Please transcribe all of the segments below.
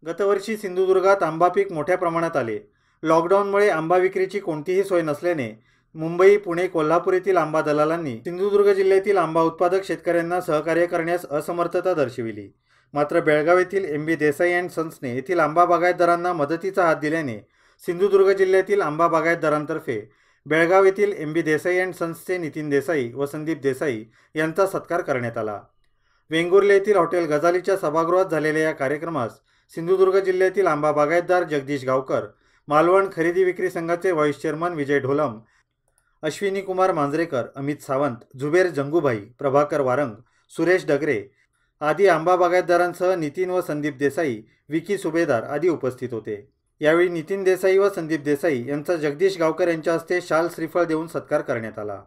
गतवर्षी सिंधुदुर्गात आंबा पीक मोठ्या प्रमाणात आले. लॉकडाऊनमुळे आंबा विक्रीची कोणतीही सोय नसल्याने मुंबई, पुणे, कोल्हापूर येथील आंबा दलालांनी सिंधुदुर्ग जिल्ह्यातील आंबा उत्पादक शेतकऱ्यांना सहकार्य करण्यास असमर्थता दर्शविली. मात्र बेळगाव येथील एम.बी. देसाई अँड सन्सने येथील आंबा बागायतदारांना मदतीचा हात दिल्याने सिंधुदुर्ग जिल्ह्यातील आंबा बागायतदारांतर्फे बेळगाव येथील एम.बी. देसाई अँड सन्सचे नितीन देसाई व संदीप देसाई यांचा सत्कार करण्यात आला. वेंगुर्ले येथील हॉटेल गजालीच्या सभागृहात झालेल्या या कार्यक्रमास सिंधुदुर्ग जिल्ह्यातील आंबा बागायतदार जगदीश गावकर, मालवण खरेदी विक्री संघाचे व्हाईस चेअरमन विजय ढोलम, अश्विनी कुमार मांजरेकर, अमित सावंत, जुबेर जंगूभाई, प्रभाकर वारंग, सुरेश डगरे आदी आंबा बागायतदारांसह नितीन व संदीप देसाई, विकी सुभेदार आदी उपस्थित होते. यावेळी नितीन देसाई व संदीप देसाई यांचा जगदीश गावकर यांच्या हस्ते शाल श्रीफळ देऊन सत्कार करण्यात आला.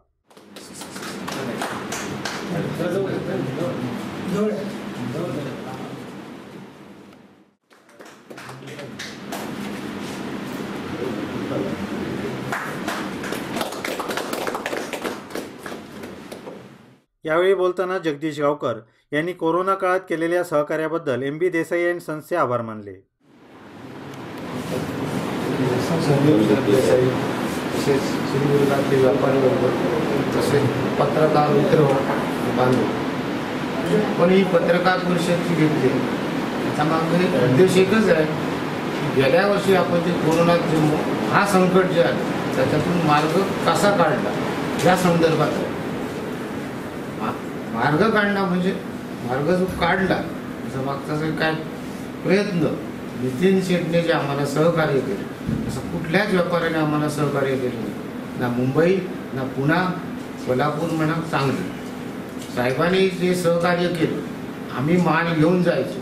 यावेळी बोलताना जगदीश गावकर यांनी कोरोना काळात केलेल्या सहकार्याबद्दल एम.बी. देसाई अँड सन्सचे आभार मानले. सिंधुदुर्गातले व्यापारी वर्ग तसेच पत्रकार मित्र बांधव पण ही पत्रकार परिषद घेतली त्याचा मागे उद्देश एकच आहे की गेल्या वर्षी आपण जे कोरोनात जे हा संकट जे आहे त्याच्यातून मार्ग कसा काढला या संदर्भात मार्ग काढणं म्हणजे मार्ग जो काढला त्याचा मागचा काय प्रयत्न नितीन शेटने जे आम्हाला सहकार्य केले असं कुठल्याच व्यापाऱ्याने आम्हाला सहकार्य केलं नाही. ना मुंबई ना पुणे कोल्हापूर म्हणा सांगली साहेबांनी जे सहकार्य केलं आम्ही माल घेऊन जायचो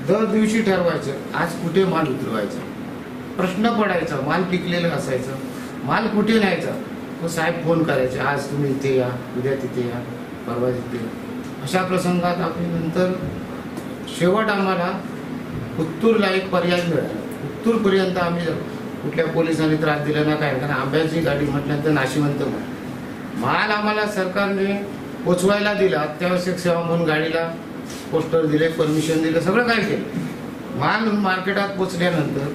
दर दिवशी ठरवायचं आज कुठे माल उतरवायचा प्रश्न पडायचा माल पिकलेलं असायचं माल कुठे न्यायचा तो साहेब फोन करायचे आज तुम्ही इथे या उद्या तिथे या परवा तिथे अशा प्रसंगात आपली नंतर शेवट आम्हाला उत्तूरला एक पर्याय मिळाला. उत्तूरपर्यंत आम्ही कुठल्या पोलिसांनी त्रास दिला ना काय कारण आंब्याची गाडी म्हटल्यानंतर नाशिवंत माल आम्हाला सरकारने पोचवायला दिला अत्यावश्यक सेवा म्हणून गाडीला पोस्टर दिले परमिशन दिलं सगळं काय केलं. माल मार्केटात पोचल्यानंतर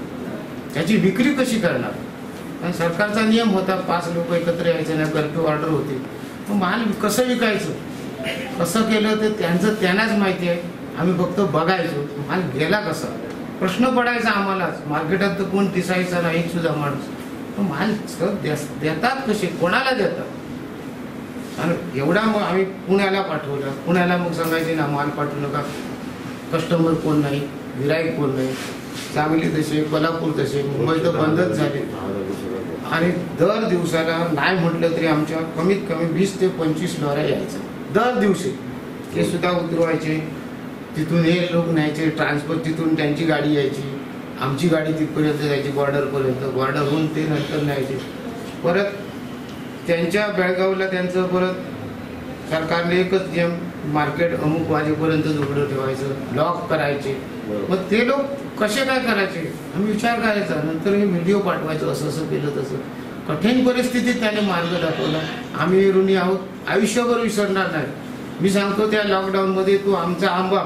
त्याची विक्री कशी करणार कारण सरकारचा नियम होता 5 लोक एकत्र यायचे नाही कर्फ्यू ऑर्डर होती. मग माल कसं विकायचं कसं केलं ते त्यांनाच माहिती आहे. आम्ही फक्त बघायचो माल गेला कसा प्रश्न पडायचा आम्हालाच मार्केटात तर कोण दिसायचा नाही एक सुद्धा माणूस माल देतात कसे कोणाला देतात आणि एवढा मग आम्ही पुण्याला पाठवलं. पुण्याला मग सांगायचे ना माल पाठवू नका कस्टमर कोण नाही गिराईक कोण नाही. सांगली तसे कोल्हापूर तसे मुंबई तर बंदच झाले आणि दर दिवसाला नाही म्हटलं तरी आमच्या कमीत कमी 20 ते 25 लॉऱ्या यायचं दर दिवशी ते सुद्धा उतरवायचे. तिथून हे लोक न्यायचे ट्रान्सफर तिथून त्यांची गाडी यायची आमची गाडी तिथपर्यंत जायची बॉर्डरपर्यंत बॉर्डरहून ते नंतर न्यायचे परत त्यांच्या बेळगावला त्यांचं परत सरकारने एकच नियम मार्केट अमुक वाजेपर्यंत उघडं ठेवायचं लॉक करायचे. मग ते लोक कसे काय करायचे आम्ही विचार करायचा नंतर हे व्हिडिओ पाठवायचं असं असं केलं तसं कठीण परिस्थितीत त्याने मार्ग दाखवला. आम्ही ऋणी आहोत आयुष्यभर विसरणार नाही. मी सांगतो त्या लॉकडाऊनमध्ये तो आमचा आंबा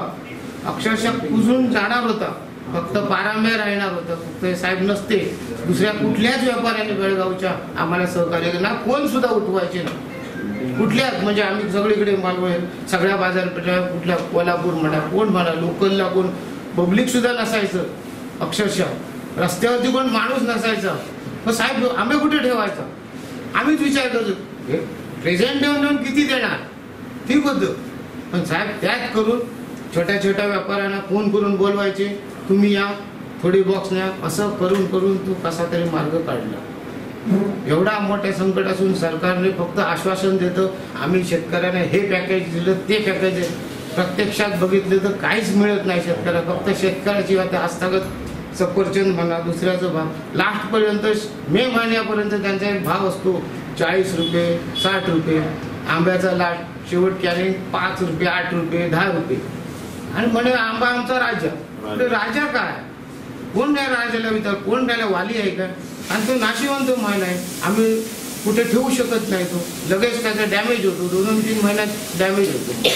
अक्षरशः कुजून जाणार होता फक्त पारामे राहणार होता फक्त साहेब नसते दुसऱ्या कुठल्याच व्यापाऱ्याने बेळगावच्या आम्हाला सहकार्य केलं ना कोण सुद्धा उठवायचे ना कुठल्याच म्हणजे आम्ही सगळीकडे मालवण सगळ्या बाजारपेठा कुठल्या कोल्हापूर म्हणा कोण म्हणा लोकलला कोण पब्लिक सुद्धा नसायचं अक्षरशः रस्त्यावरती कोण माणूस नसायचा. मग साहेब आंबे कुठे ठेवायचा आम्हीच विचार करतो प्रेझेंट देऊन किती देणार ठीक होतं पण साहेब त्यात करून छोट्या छोट्या व्यापाऱ्यांना फोन करून बोलवायचे तुम्ही या थोडी बॉक्स न्या असं करून करून तू कसा तरी मार्ग काढला. एवढा मोठ्या संकट असून सरकारने फक्त आश्वासन देतं आम्ही शेतकऱ्यांना हे पॅकेज दिलं ते पॅकेज प्रत्यक्षात बघितलं तर काहीच मिळत नाही शेतकऱ्याला फक्त शेतकऱ्याची आता हस्तगत सफरचंद म्हणा दुसऱ्याचा भाव लास्टपर्यंत मे महिन्यापर्यंत त्यांचा एक भाव असतो 40 रुपये 60 रुपये आंब्याचा लाट शेवट कॅरेट 5 रुपये 8 रुपये 10 रुपये आणि म्हणे आंबा आमचा राजा काय कोण नाही राजाला विचार कोण त्याला वाली आहे का आणि तो नाशिवंत माल आहे आम्ही कुठे ठेवू शकत नाही तो लगेच त्याचा डॅमेज होतो 2-3 महिन्यात डॅमेज होतो.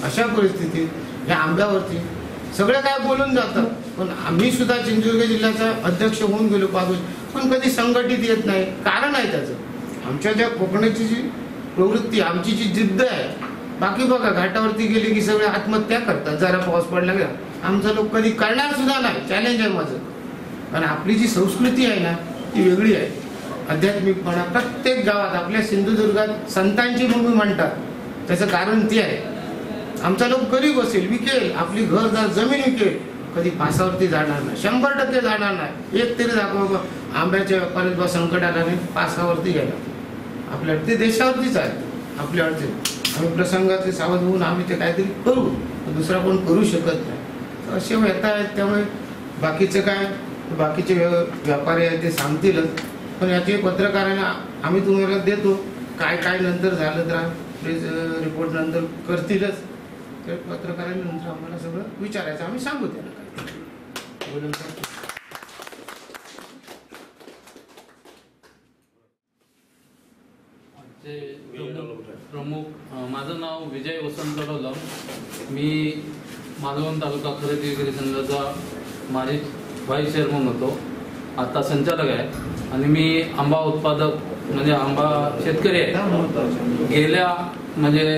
अशा परिस्थितीत या आंब्यावरती सगळं काय बोलून जातं, पण आम्ही सुद्धा सिंधुदुर्ग जिल्ह्याचा अध्यक्ष होऊन गेलो 5 वर्ष, पण कधी संघटित येत नाही. कारण आहे त्याचं आमच्या ज्या कोकणाची जी प्रवृत्ती, आमची जी जिद्द आहे. बाकी बघा घाटावरती गेले की सगळे आत्महत्या करतात जरा पाऊस पडला का. आमचा लोक कधी करणार सुद्धा नाही. चॅलेंज आहे माझं. कारण आपली जी संस्कृती आहे ना ती वेगळी आहे. आध्यात्मिकपणा प्रत्येक गावात, आपल्या सिंधुदुर्गात संतांची भूमी म्हणतात, त्याचं कारण ते आहे. आमचा लोक गरीब असेल, विकेल आपली घरदार जमीन विकेल, कधी पासावरती जाणार नाही, 100% जाणार नाही. एक तरी दाखवा बाबा आंब्याच्या व्यापारात बा संकट आला नाही पासावरती गेला. आपल्या ते देशावरतीच आहे. आपल्या अडचणी आम्ही प्रसंगाचे सावध होऊन आम्ही ते काहीतरी करू, दुसरा कोण करू शकत नाही. असे व्यथा आहेत. त्यामुळे बाकीचं काय, बाकीचे व्यापारी आहेत ते सांगतीलच, पण याचे पत्रकारांना आम्ही तुम्हाला देतो. काय काय नंतर झालं तर प्लीज रिपोर्ट नंतर करतीलच. तर पत्रकारांनी नंतर आम्हाला सगळं विचारायचं, आम्ही सांगू त्यांना काय बोलून. प्रमुख माझं नाव विजय वसंत डोलम. मी मालवण तालुका खरेदी विक्री संघाचा माजी व्हाईस चेअरमन होतो, आता संचालक आहे. आणि मी आंबा उत्पादक म्हणजे आंबा शेतकरी आहे.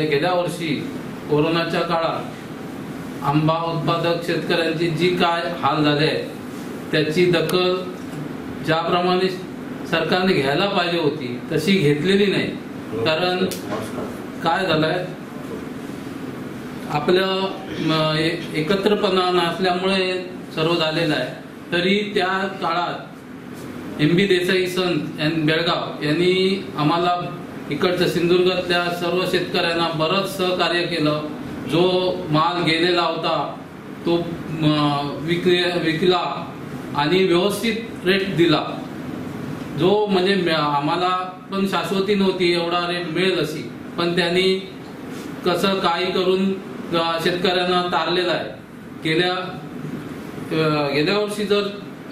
गेल्या वर्षी कोरोनाच्या काळात आंबा उत्पादक शेतकऱ्यांची जी काय हाल झाले त्याची दखल ज्याप्रमाणे सरकारने घ्यायला पाहिजे होती तशी घेतलेली नाही. कारण काय झालंय, आपलं एकत्रपणा नसल्यामुळे सर्व झालेलं आहे. तरी त्या काळात MB देसाई संत बेळगाव यांनी आम्हाला इकडच्या सिंधुदुर्गातल्या सर्व शेतकऱ्यांना बरंच सहकार्य केलं. जो माल गेलेला होता तो विकला आणि व्यवस्थित रेट दिला. जो म्हणजे आम्हाला पण शाश्वती नव्हती एवढा रेट मिळेल अशी, पण त्यांनी कसं काही करून शेतकऱ्यांना तारलेलं आहे. गेल्या वर्षी जर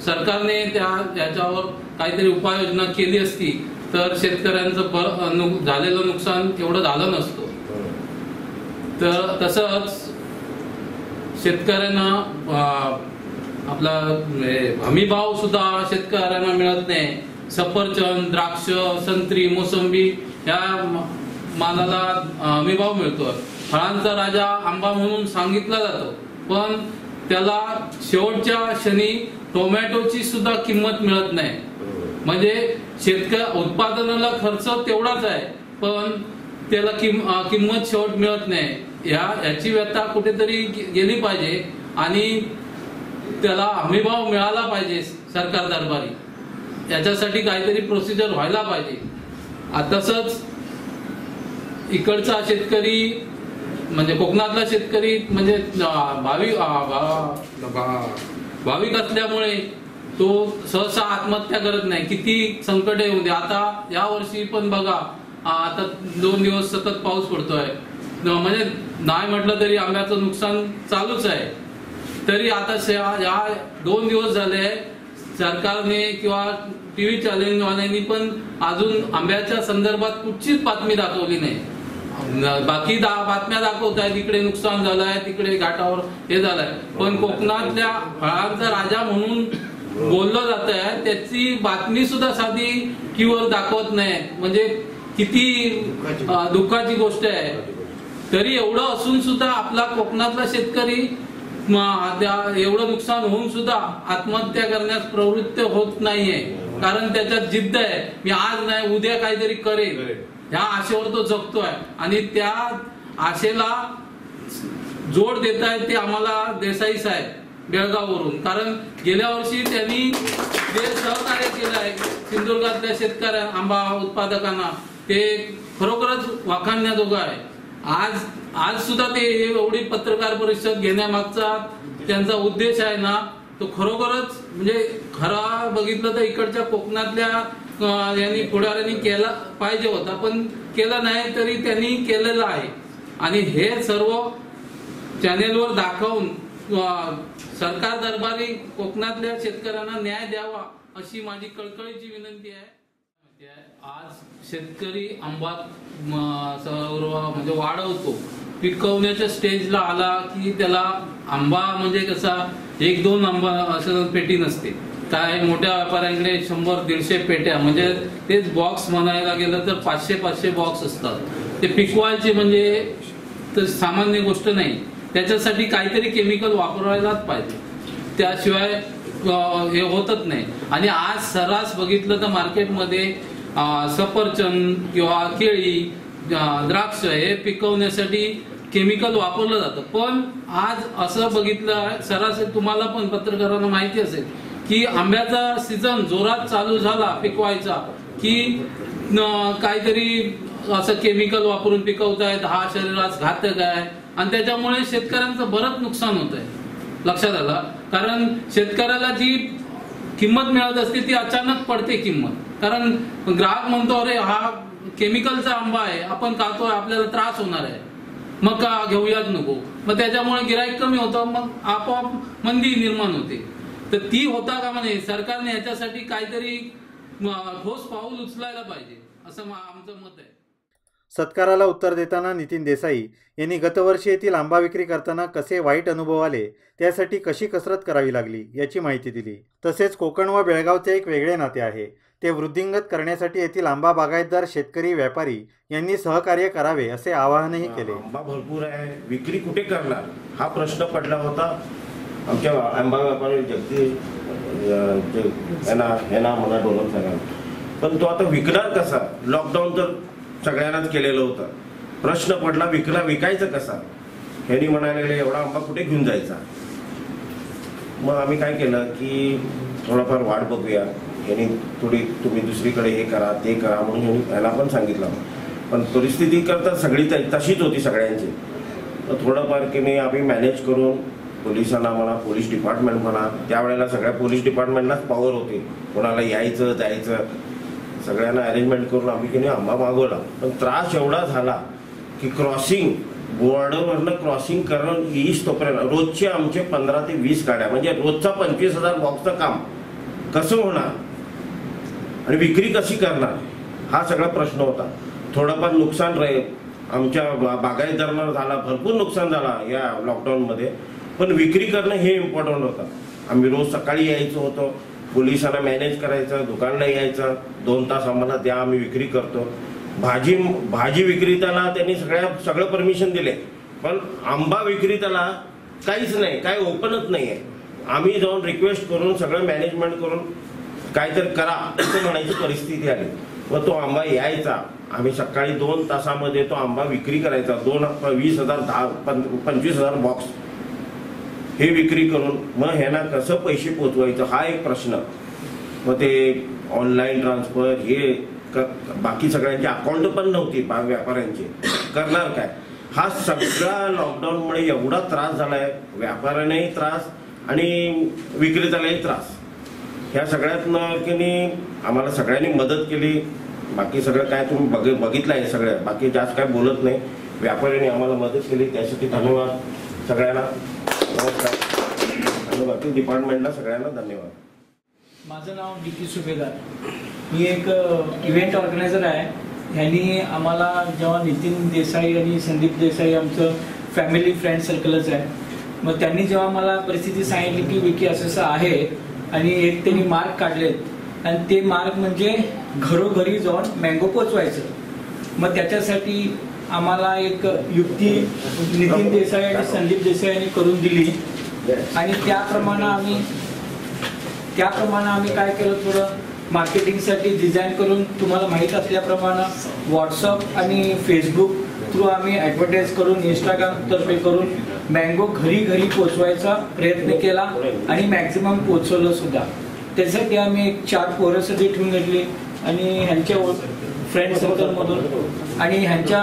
सरकारने याच्यावर काहीतरी उपाययोजना केली असती तर शेतकऱ्यांचं झालेलं नुकसान एवढं झालं नसतं. तर तसंच शेतकऱ्यांना आपला हमी भाव सुद्धा शेतकऱ्यांना मिळत नाही. सफरचंद, द्राक्ष, संत्री, मोसंबी या मालाला हमी भाव मिळतो. फळांचा राजा आंबा म्हणून सांगितला जातो, पण त्याला शेवटच्या क्षणी टोमॅटोची सुद्धा किंमत मिळत नाही. म्हणजे उत्पादनाला खर्च तेवढाच आहे, पण त्याला किंमत शेवट मिळत नाही. याची व्यथा कुठेतरी गेली पाहिजे आणि त्याला हमीभाव मिळाला पाहिजे सरकार दरबारी. याच्यासाठी काहीतरी प्रोसिजर व्हायला पाहिजे. तसंच इकडचा शेतकरी म्हणजे कोकणातला शेतकरी म्हणजे भाविक असल्यामुळे तो सहसा आत्महत्या करत नाही. किती संकट येऊ दे. आता या वर्षी पण बघा, आता 2 दिवस सतत पाऊस पडतोय, म्हणजे नाही म्हटलं तरी आंब्याचं नुकसान चालूच आहे. तरी आता या 2 दिवस झाले सरकारने किंवा TV चॅनलवाल्यांनी पण अजून आंब्याच्या संदर्भात कुठचीच बातमी दाखवली नाही. बाकी बातम्या दाखवतायत, इकडे नुकसान झालंय, तिकडे घाटावर हे झालंय, पण कोकणातल्या फळांचा राजा म्हणून बोललं जात आहे त्याची बातमी सुद्धा साधी टीव्हीवर दाखवत नाही. म्हणजे किती दुःखाची गोष्ट आहे. तरी एवढं असून सुद्धा आपला कोकणातला शेतकरी एवढं नुकसान होऊन सुद्धा आत्महत्या करण्यास प्रवृत्त होत नाहीये. कारण त्याच्यात जिद्द आहे, मी आज नाही उद्या काहीतरी करेल, ह्या आशेवर तो जगतोय. आणि त्या आशेला जोड देत आहेत ते आम्हाला देसाई साहेब बेळगाववरून. कारण गेल्या वर्षी त्यांनी जे सहकार्य केलं आहे सिंधुदुर्गातल्या शेतकऱ्या आंबा उत्पादकांना ते खरोखरच वाखाणण्याजोगं आहे. आज सुद्धा ते एवढी पत्रकार परिषद घेण्यामागचा त्यांचा उद्देश आहे ना, तो खरोखरच म्हणजे खरा बघितलं तर इकडच्या कोकणातल्या यांनी पुढाऱ्यांनी केला पाहिजे होता, पण केलं नाही. तरी त्यांनी केलेलं आहे. आणि हे सर्व चॅनेलवर दाखवून सरकार दरबारी कोकणातल्या शेतकऱ्यांना न्याय द्यावा अशी माझी कळकळीची विनंती आहे. आज शेतकरी आंबा सर्व म्हणजे वाढवतो पिकवण्याच्या स्टेजला आला की त्याला आंबा म्हणजे कसा 1-2 आंबा असं पेटी नसते. काय मोठ्या व्यापाऱ्यांकडे 100-150 पेट्या, म्हणजे तेच बॉक्स म्हणायला गेलं तर 500-500 बॉक्स असतात. ते पिकवायचे म्हणजे तर सामान्य गोष्ट नाही. त्याच्यासाठी काहीतरी केमिकल वापरायलाच पाहिजे, त्याशिवाय हे होतच नाही. आणि आज सर्रास बघितलं तर मार्केटमध्ये सफरचंद किंवा केळी, द्राक्ष हे पिकवण्यासाठी केमिकल वापरलं जातं. पण आज असं बघितलं सरासरी, तुम्हाला पण पत्रकारांना माहिती असेल की आंब्याचा सीझन जोरात चालू झाला पिकवायचा की काहीतरी असं केमिकल वापरून पिकवतायत. हा शरीरास घातक आहे आणि त्याच्यामुळे शेतकऱ्यांचं बरंच नुकसान होत आहे. लक्षात आलं? कारण शेतकऱ्याला जी किंमत मिळत असते ती अचानक पडते किंमत. कारण ग्राहक म्हणतो अरे हा केमिकलचा आंबा आहे, आपण खातोय, आपल्याला त्रास होणार आहे, मग का घेऊयाच नको. मग त्याच्यामुळे गिराईक कमी होतं, मग आपोआप मंदी निर्माण होते. तर ती होता कामा नये. सरकारने याच्यासाठी काहीतरी ठोस पाऊल उचलायला पाहिजे असं आमचं मत आहे. सत्काराला उत्तर देताना नितीन देसाई यांनी गतवर्षी येथील आंबा विक्री करताना कसे वाईट अनुभव आले, त्यासाठी कशी कसरत करावी लागली याची माहिती दिली. तसेच कोकण व बेळगावचे एक वेगळे नाते आहे, ते वृद्धिंगत करण्यासाठी येथील आंबा बागायतदार, शेतकरी, व्यापारी यांनी सहकार्य करावे असे आवाहनही केले. आंबा भरपूर आहे, विक्री कुठे करणार हा प्रश्न पडला होता आमच्या आंबा व्यापारी जगदीश यांना मला डोलत सांगा. पण तो आता विकणार कसा? लॉकडाऊन तर सगळ्यांनाच केलेलं होतं. प्रश्न पडला विकायचं कसा? ह्यांनी म्हणाले एवढा आंबा कुठे घेऊन जायचा. मग आम्ही काय केलं की थोडाफार वाट बघूया, यांनी थोडी तुम्ही दुसरीकडे हे करा ते करा म्हणून ह्याला पण सांगितलं. पण परिस्थिती करता सगळी तशीच होती सगळ्यांची. तर थोडंफार की नाही आम्ही मॅनेज करून पोलिसांना म्हणा, पोलीस डिपार्टमेंट म्हणा, त्यावेळेला सगळ्या पोलीस डिपार्टमेंटलाच पॉवर होती, कोणाला यायचं जायचं सगळ्यांना अरेंजमेंट करून आम्ही की नाही आंबा मागवला. पण त्रास एवढा झाला की क्रॉसिंग, बॉर्डरवरनं क्रॉसिंग करणं ईस तोपर्यंत रोजचे आमचे 15 ते 20 गाड्या, म्हणजे रोजचा 25,000 बॉक्सचं काम कसं होणार आणि विक्री कशी करणार हा सगळा प्रश्न होता. थोडंफार नुकसान आमच्या बागायतदारांना झाला, भरपूर नुकसान झाला या लॉकडाऊनमध्ये. पण विक्री करणं हे इम्पॉर्टंट होतं. आम्ही रोज सकाळी यायचो होतो, पोलिसांना मॅनेज करायचं, दुकानला यायचं, 2 तास आम्हाला द्या, आम्ही विक्री करतो. भाजी विक्रेत्याला त्यांनी सगळं परमिशन दिले, पण आंबा विक्रेत्याला काहीच नाही, काय ओपनच नाही आहे. आम्ही जाऊन रिक्वेस्ट करून सगळं मॅनेजमेंट करून काहीतरी करा असं म्हणायची परिस्थिती आली. व तो आंबा यायचा, आम्ही सकाळी 2 तासामध्ये तो आंबा विक्री करायचा. 20,000 25,000 बॉक्स हे विक्री करून मग ह्यांना कसं पैसे पोचवायचं हा एक प्रश्न. मग ते ऑनलाईन ट्रान्सफर हे बाकी सगळ्यांची अकाउंट पण नव्हती व्यापाऱ्यांची, करणार काय? हा सगळा लॉकडाऊनमुळे एवढा त्रास झालाय, व्यापाऱ्यांनाही त्रास आणि विक्रेत्यालाही त्रास. ह्या सगळ्यातनं की नाही आम्हाला सगळ्यांनी मदत केली. बाकी सगळं काय तुम्ही बघितलं आहे सगळं, बाकी जास्त काय बोलत नाही. व्यापाऱ्यांनी आम्हाला मदत केली, त्यासाठी धन्यवाद सगळ्यांना. नमस्कार. आणि बाकी डिपार्टमेंटला सगळ्यांना धन्यवाद. माझं नाव डी सुभेदार, मी एक इव्हेंट ऑर्गनायझर आहे. ह्यांनी आम्हाला जेव्हा नितीन देसाई आणि संदीप देसाई आमचं फॅमिली फ्रेंड सर्कलच आहे, मग त्यांनी जेव्हा मला परिस्थिती सांगितली की विकी असं आहे आणि एक त्यांनी मार्क काढलेत आणि ते मार्क म्हणजे घरोघरी जाऊन मँगो पोचवायचं. मग त्याच्यासाठी आम्हाला एक युक्ती नितीन देसाई आणि संदीप देसाई यांनी करून दिली आणि त्याप्रमाणे आम्ही काय केलं, थोडं मार्केटिंगसाठी डिझाईन करून तुम्हाला माहीत असल्याप्रमाणे व्हॉट्सअप आणि फेसबुक थ्रू आम्ही ॲडव्हर्टाईज करून, इंस्टाग्राम तर्फे करून मँगो घरी पोचवायचा प्रयत्न केला आणि मॅक्झिमम पोचवलं सुद्धा. त्यासाठी आम्ही एक 4 पोरंसाठी ठेवून घेतली आणि ह्यांच्या फ्रेंड सर्कलमधून आणि ह्यांच्या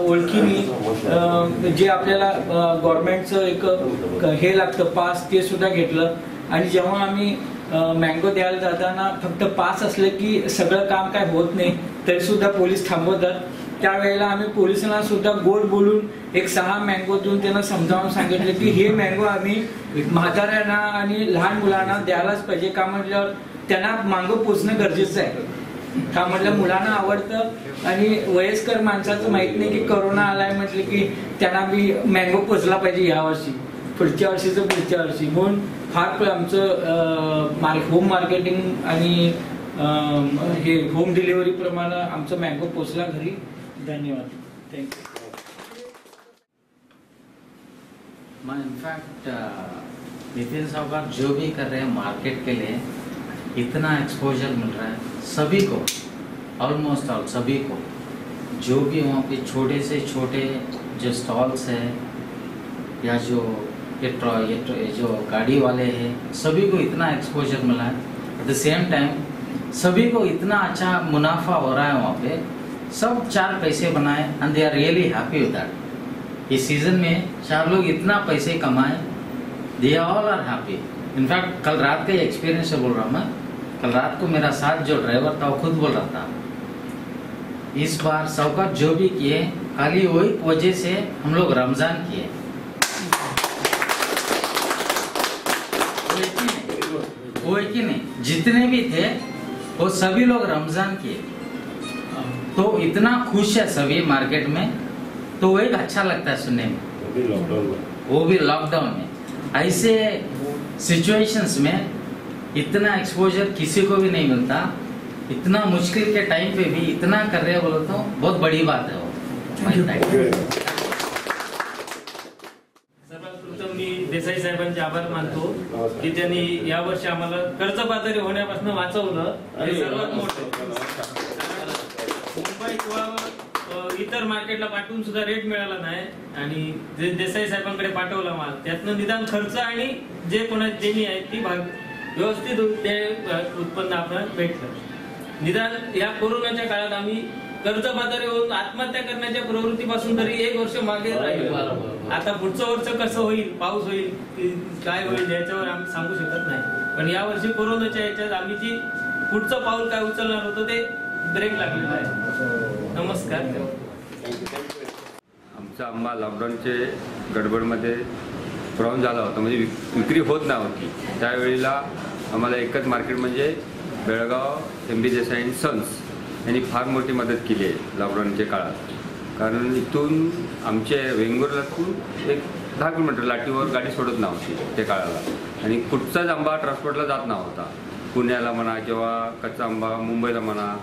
ओळखीने जे आपल्याला गव्हर्नमेंटचं एक हे लागतं पास, ते सुद्धा घेतलं. आणि जेव्हा आम्ही मँगो द्यायला जाताना फक्त पास असलं की सगळं काम काय होत नाही, तरी सुद्धा पोलीस थांबवतात. त्यावेळेला आम्ही पोलिसांना सुद्धा गोड बोलून एक 6 मँगो देऊन त्यांना समजावून सांगितलं की हे मँगो आम्ही म्हाताऱ्यांना आणि लहान मुलांना द्यायलाच पाहिजे, का म्हटल्यावर त्यांना मँगो पोचणं गरजेचं आहे. का म्हटलं मुलांना आवडतं आणि वयस्कर माणसाचं माहित नाही की कोरोना आलाय म्हटलं की त्यांना बी मँगो पोचला पाहिजे यावर्षी, पुढच्या वर्षी म्हणून फार आमचं होम मार्केटिंग आणि हे होम डिलिव्हरी प्रमाणे आमचं मँगो पोचला घरी. धन्यवाद. थँक्यू. इनफैक्ट नितिन साहब जो भी कर रहे हैं मार्केट के लिए, इतना एक्सपोजर मिल रहा है सभी को, ऑलमोस्ट ऑल सभी को, जो भी वहाँ पे छोटे से छोटे जो स्टॉल्स है या जो ये जो गाड़ी वाले हैं, सभी को इतना एक्सपोजर मिला है. एट द सेम टाइम सभी को इतना अच्छा मुनाफा हो रहा है वहाँ पे, सब 4 पैसे बनाए and they are really happy with that. इस सीजन में 4 लोग इतना पैसे कमाए, they all are happy. In fact कल रात का एक्सपीरियंस से बोल रहा हूँ मैं. कल रात को मेरा साथ जो ड्राइवर था वो खुद बोल रहा था, इस बार सौगात जो भी किए खाली वही वजह से हम लोग रमजान किए. वो है कि नहीं, जितने भी थे वो सभी लोग रमजान किए. तो इतना खुश है सभी मार्केट में, तो वो एक अच्छा लगता है सुनने में. वो भी लॉकडाउन में. ऐसे सिचुएशंस में इतना एक्सपोजर किसी को भी नहीं मिलता. इतना मुश्किल के टाइम पे भी इतना कर रहे बोलो तो बहुत बड़ी बात है वो. सर्वप्रथम मी देसाई साहेबांचे आभार मानतो की त्यांनी यावर्षी आम्हाला कर्जबाजारी होण्यापासून वाचवलं. हे सर्वात मोठं. मुंबई किंवा इतर मार्केटला पाठवून सुद्धा रेट मिळाला नाही आणि जे देसाई साहेबांकडे पाठवला माल, त्यातनं निदान खर्च आणि जे कोणाची देणी आहे ती भाग व्यवस्थित ते उत्पन्न आपल्याला भेटलं. निदान या कोरोनाच्या काळात आम्ही कर्जबाजारी होऊन आत्महत्या करण्याच्या प्रवृत्तीपासून तरी 1 वर्ष मागे राहिलो. आता पुढचं वर्ष कसं होईल, पाऊस होईल, काय होईल याच्यावर आम्ही सांगू शकत नाही. पण या वर्षी कोरोनाच्या याच्यात आम्ही जी पुढचं पाऊल काय उचलणार होतो ते ब्रेक लागलेला आहे. नमस्कार. आमचा आंबा लॉकडाऊनचे गडबडमध्ये ब्राऊन झाला होता, म्हणजे विक्री होत नव्हती. त्यावेळेला आम्हाला एकच मार्केट म्हणजे Belgaum MB Desai and Sons यांनी फार मोठी मदत केली आहे लॉकडाऊनच्या काळात. कारण इथून आमच्या वेंगुर्ल्यातून एक 10 किलोमीटर लाटीवर गाडी सोडत नव्हती त्या काळाला, आणि कुठचाच आंबा ट्रान्सपोर्टला जात नव्हता. पुण्याला म्हणा किंवा कच्चा आंबा मुंबईला म्हणा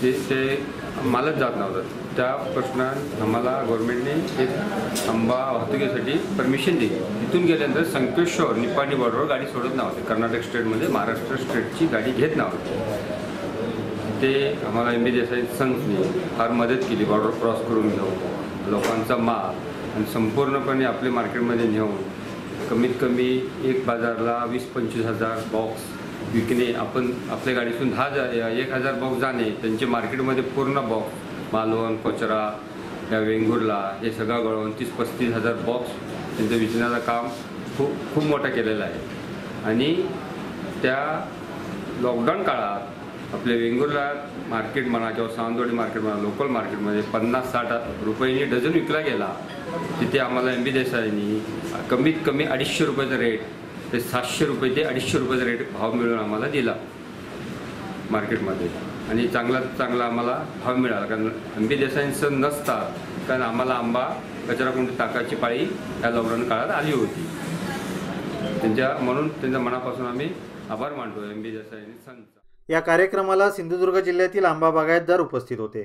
ते मालच जात नव्हतं. त्या प्रश्नात आम्हाला गव्हर्नमेंटने एक आंबा वाहतुकीसाठी परमिशन दिली. तिथून गेल्यानंतर संकेश्वर निपाणी बॉर्डरवर गाडी सोडत नव्हते. कर्नाटक स्टेटमध्ये महाराष्ट्र स्टेटची गाडी घेत नव्हते. ते आम्हाला MB देसाई सन्सने फार मदत केली. बॉर्डर क्रॉस करून घेऊन लोकांचा माल आणि संपूर्णपणे आपल्या मार्केटमध्ये नेऊन कमीत कमी एक बाजारला 20-25 हजार बॉक्स विकणे. आपण आपल्या गाडीतून 1,000 बॉक्स जाणे, त्यांचे मार्केटमध्ये पूर्ण बॉक्स मालवण, कोचरा, या वेंगुर्ला हे सगळं गळवून 30-35 हजार बॉक्स त्यांचं विकण्याचं काम खूप मोठं केलेलं आहे. आणि त्या लॉकडाऊन काळात आपल्या वेंगुर्ला मार्केट म्हणा किंवा सावंतवाडी मार्केट म्हणा, लोकल मार्केटमध्ये 50-60 रुपयांनी डझन विकला गेला. तिथे आम्हाला MB देसाईंनी कमीत कमी 250 रुपयाचा रेट ते 700 रुपये ते 250 रुपयाचा रेट भाव मिळून आम्हाला दिला मार्केटमध्ये. आणि चांगला आम्हाला भाव मिळाला. कारण MB देसाईंचं नसतात, कारण आम्हाला आंबा कचराकुंडी टाकायची पाळी या लॉकडाऊन काळात आली होती. म्हणून त्यांच्या मनापासून आम्ही आभार मानतो MB देसाई आणि सन्सचा. या कार्यक्रमाला सिंधुदुर्ग जिल्ह्यातील आंबा बागायतदार उपस्थित होते.